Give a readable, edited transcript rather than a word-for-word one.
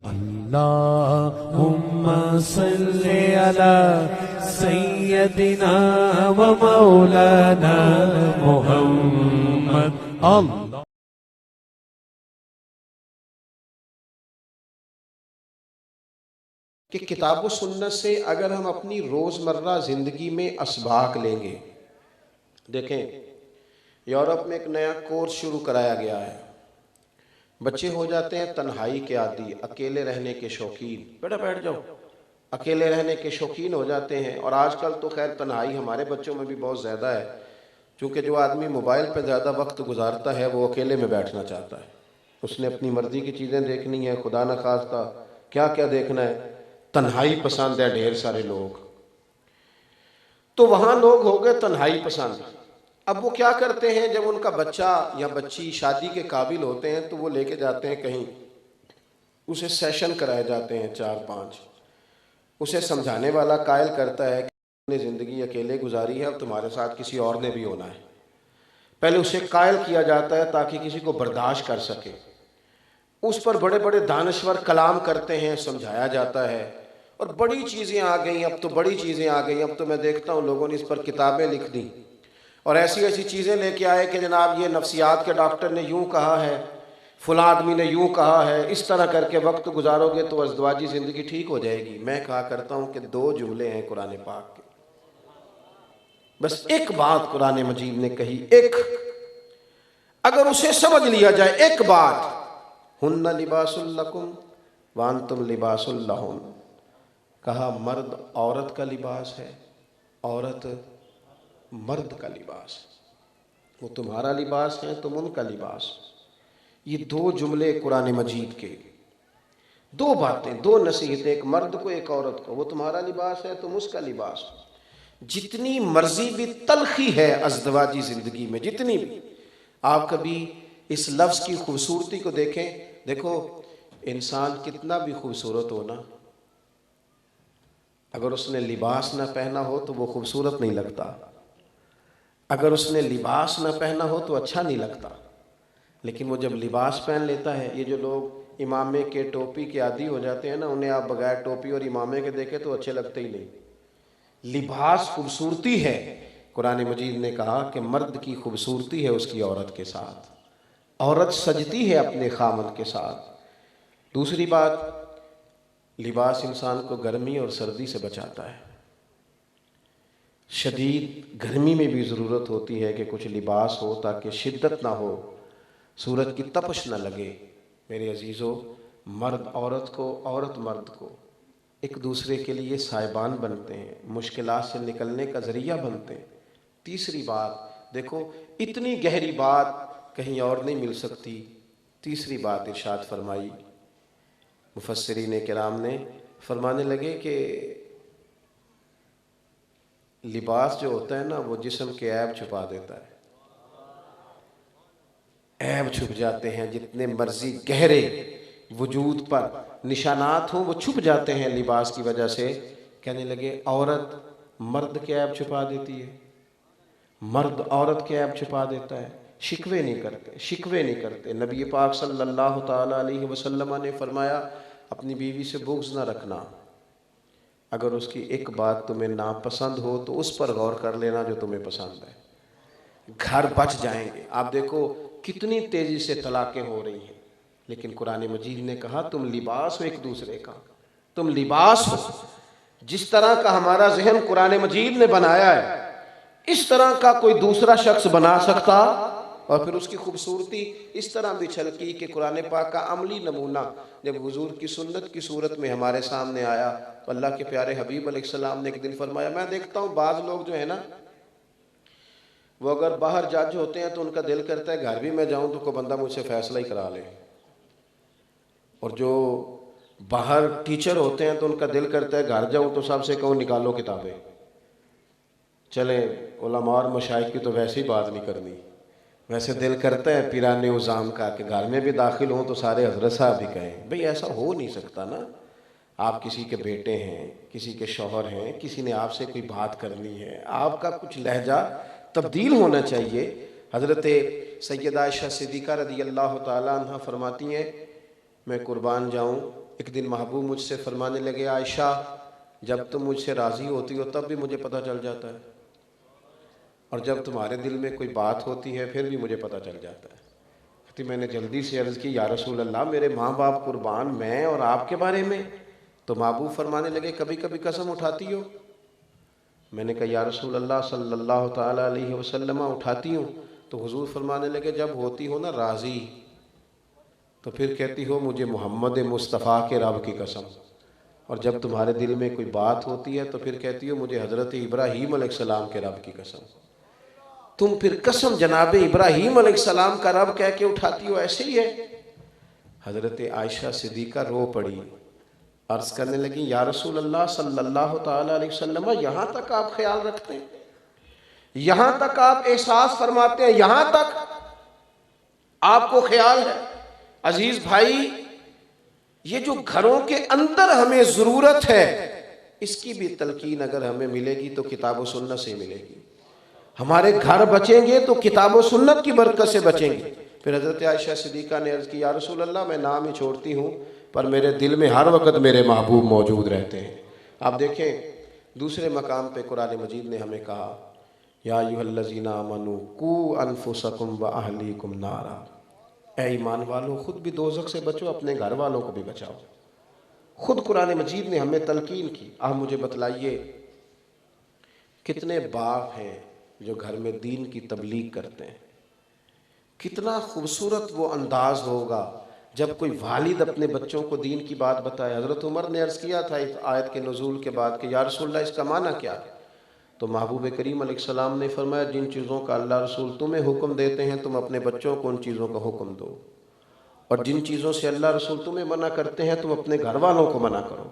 اللهم صل على سيدنا ومولانا محمد اللہ کہ کتاب و سنت سے اگر ہم اپنی روزمرہ زندگی میں اسباق لیں گے. دیکھیں یورپ میں ایک نیا کورس شروع کرایا گیا ہے. بچے ہو جاتے ہیں تنہائی کے عادی، اکیلے رہنے کے شوقین. بیٹا بیٹھ جاؤ. اکیلے رہنے کے شوقین ہو جاتے ہیں. اور آج کل تو خیر تنہائی ہمارے بچوں میں بھی بہت زیادہ ہے، چونکہ جو آدمی موبائل پہ زیادہ وقت گزارتا ہے وہ اکیلے میں بیٹھنا چاہتا ہے. اس نے اپنی مرضی کی چیزیں دیکھنی ہے، خدا نخواستہ کیا کیا دیکھنا ہے. تنہائی پسند ہے ڈھیر سارے لوگ. تو وہاں لوگ ہو گئے تنہائی پسند. اب وہ کیا کرتے ہیں، جب ان کا بچہ یا بچی شادی کے قابل ہوتے ہیں تو وہ لے کے جاتے ہیں کہیں، اسے سیشن کرائے جاتے ہیں 4-5. اسے سمجھانے والا قائل کرتا ہے کہ تم نے زندگی اکیلے گزاری ہے، اب تمہارے ساتھ کسی اور نے بھی ہونا ہے. پہلے اسے قائل کیا جاتا ہے تاکہ کسی کو برداشت کر سکے. اس پر بڑے بڑے دانشور کلام کرتے ہیں، سمجھایا جاتا ہے. اور بڑی چیزیں آ گئیں، اب تو بڑی چیزیں آ گئیں. اب تو میں دیکھتا ہوں لوگوں نے اس پر کتابیں لکھ دیں اور ایسی ایسی چیزیں لے کے آئے کہ جناب یہ نفسیات کے ڈاکٹر نے یوں کہا ہے، فلاں آدمی نے یوں کہا ہے، اس طرح کر کے وقت گزارو گے تو ازدواجی زندگی ٹھیک ہو جائے گی. میں کہا کرتا ہوں کہ 2 جملے ہیں قرآن پاک کے، بس ایک بات قرآن مجید نے کہی، ایک اگر اسے سمجھ لیا جائے، ایک بات، ہن لباس لکم وانتم لباس لہن. کہا مرد عورت کا لباس ہے، عورت مرد کا لباس. وہ تمہارا لباس ہے، تم ان کا لباس. یہ 2 جملے قرآن مجید کے، 2 باتیں، 2 نصیحتیں، ایک مرد کو ایک عورت کو. وہ تمہارا لباس ہے، تم اس کا لباس. جتنی مرضی بھی تلخی ہے ازدواجی زندگی میں، جتنی بھی، آپ کبھی اس لفظ کی خوبصورتی کو دیکھیں. دیکھو انسان کتنا بھی خوبصورت ہونا، اگر اس نے لباس نہ پہنا ہو تو وہ خوبصورت نہیں لگتا. اگر اس نے لباس نہ پہنا ہو تو اچھا نہیں لگتا. لیکن وہ جب لباس پہن لیتا ہے، یہ جو لوگ امامے کے ٹوپی کے عادی ہو جاتے ہیں نا، انہیں آپ بغیر ٹوپی اور امامے کے دیکھیں تو اچھے لگتے ہی نہیں. لباس خوبصورتی ہے. قرآن مجید نے کہا کہ مرد کی خوبصورتی ہے اس کی عورت کے ساتھ، عورت سجتی ہے اپنے خامد کے ساتھ. دوسری بات، لباس انسان کو گرمی اور سردی سے بچاتا ہے. شدید گرمی میں بھی ضرورت ہوتی ہے کہ کچھ لباس ہو تاکہ شدت نہ ہو، سورج کی تپش نہ لگے. میرے عزیزو، مرد عورت کو، عورت مرد کو ایک دوسرے کے لیے سائبان بنتے ہیں، مشکلات سے نکلنے کا ذریعہ بنتے ہیں. تیسری بات دیکھو، اتنی گہری بات کہیں اور نہیں مل سکتی. تیسری بات ارشاد فرمائی مفسرین کرام نے، فرمانے لگے کہ لباس جو ہوتا ہے نا وہ جسم کے عیب چھپا دیتا ہے. عیب چھپ جاتے ہیں، جتنے مرضی گہرے وجود پر نشانات ہوں وہ چھپ جاتے ہیں لباس کی وجہ سے. کہنے لگے عورت مرد کے عیب چھپا دیتی ہے، مرد عورت کے عیب چھپا دیتا ہے. شکوے نہیں کرتے، شکوے نہیں کرتے. نبی پاک صلی اللہ تعالیٰ علیہ وسلم نے فرمایا اپنی بیوی سے بغض نہ رکھنا. اگر اس کی ایک بات تمہیں ناپسند ہو تو اس پر غور کر لینا جو تمہیں پسند ہے، گھر بچ جائیں گے. آپ دیکھو کتنی تیزی سے طلاقیں ہو رہی ہیں، لیکن قرآن مجید نے کہا تم لباس ہو ایک دوسرے کا، تم لباس ہو. جس طرح کا ہمارا ذہن قرآن مجید نے بنایا ہے اس طرح کا کوئی دوسرا شخص بنا سکتا؟ اور پھر اس کی خوبصورتی اس طرح بھی چھلکی کہ قرآن پاک کا عملی نمونہ جب حضور کی سنت کی صورت میں ہمارے سامنے آیا تو اللہ کے پیارے حبیب علیہ السلام نے ایک دن فرمایا، میں دیکھتا ہوں بعض لوگ جو ہے نا وہ اگر باہر جج ہوتے ہیں تو ان کا دل کرتا ہے گھر بھی میں جاؤں تو کوئی بندہ مجھ سے فیصلہ ہی کرا لے، اور جو باہر ٹیچر ہوتے ہیں تو ان کا دل کرتا ہے گھر جاؤں تو سب سے کہوں نکالو کتابیں. چلیں علماء اور مشائخ کی تو ویسے ہی بات نہیں کرنی، ویسے دل کرتا ہے پیران عظام کا کہ گھر میں بھی داخل ہوں تو سارے حضرت صاحب بھی کہیں. بھئی ایسا ہو نہیں سکتا نا. آپ کسی کے بیٹے ہیں، کسی کے شوہر ہیں، کسی نے آپ سے کوئی بات کرنی ہے، آپ کا کچھ لہجہ تبدیل ہونا چاہیے. حضرت سیدہ عائشہ صدیقہ رضی اللہ تعالیٰ عنہ فرماتی ہیں میں قربان جاؤں ایک دن محبوب مجھ سے فرمانے لگے عائشہ جب تم مجھ سے راضی ہوتی ہو تب بھی مجھے پتہ چل جاتا ہے، اور جب تمہارے دل میں کوئی بات ہوتی ہے پھر بھی مجھے پتہ چل جاتا ہے۔ تو میں نے جلدی سے عرض کی یا رسول اللہ میرے ماں باپ قربان، میں اور آپ کے بارے میں؟ تو محبوب فرمانے لگے کبھی کبھی قسم اٹھاتی ہو؟ میں نے کہا یا رسول اللہ صلی اللہ تعالیٰ علیہ وسلم اٹھاتی ہوں۔ تو حضور فرمانے لگے جب ہوتی ہو نا راضی تو پھر کہتی ہو مجھے محمد مصطفیٰ کے رب کی قسم، اور جب تمہارے دل میں کوئی بات ہوتی ہے تو پھر کہتی ہو مجھے حضرت ابراہیم علیہ السلام کے رب کی قسم۔ تم پھر قسم جناب ابراہیم علیہ السلام کا رب کہہ کے اٹھاتی ہو، ایسے ہی ہے؟ حضرت عائشہ صدیقہ رو پڑی، عرض کرنے لگی یا رسول اللہ صلی اللہ تعالیٰ علیہ وسلم یہاں تک آپ خیال رکھتے ہیں، یہاں تک آپ احساس فرماتے ہیں، یہاں تک آپ کو خیال ہے؟ عزیز بھائی، یہ جو گھروں کے اندر ہمیں ضرورت ہے اس کی بھی تلقین اگر ہمیں ملے گی تو کتاب و سنت سے ملے گی۔ ہمارے گھر بچیں گے تو کتاب و سنت کی برکت سے بچیں گے۔ پھر حضرت عائشہ صدیقہ نے عرض کی یا رسول اللہ میں نام ہی چھوڑتی ہوں پر میرے دل میں ہر وقت میرے محبوب موجود رہتے ہیں۔ آپ دیکھیں دوسرے مقام پہ قرآن مجید نے ہمیں کہا یا ایھا الذین آمنوا قوا انفسکم واہلیکم نارا، اے ایمان والو خود بھی دوزخ سے بچو، اپنے گھر والوں کو بھی بچاؤ۔ خود قرآن مجید نے ہمیں تلقین کی۔ آپ مجھے بتلائیے کتنے باپ ہیں جو گھر میں دین کی تبلیغ کرتے ہیں؟ کتنا خوبصورت وہ انداز ہوگا جب کوئی والد اپنے بچوں کو دین کی بات بتائے۔ حضرت عمر نے عرض کیا تھا اس آیت کے نزول کے بعد کہ یا رسول اللہ اس کا معنی کیا ہے؟ تو محبوب کریم علیہ السلام نے فرمایا جن چیزوں کا اللہ رسول تمہیں حکم دیتے ہیں تم اپنے بچوں کو ان چیزوں کا حکم دو، اور جن چیزوں سے اللہ رسول تمہیں منع کرتے ہیں تم اپنے گھر والوں کو منع کرو۔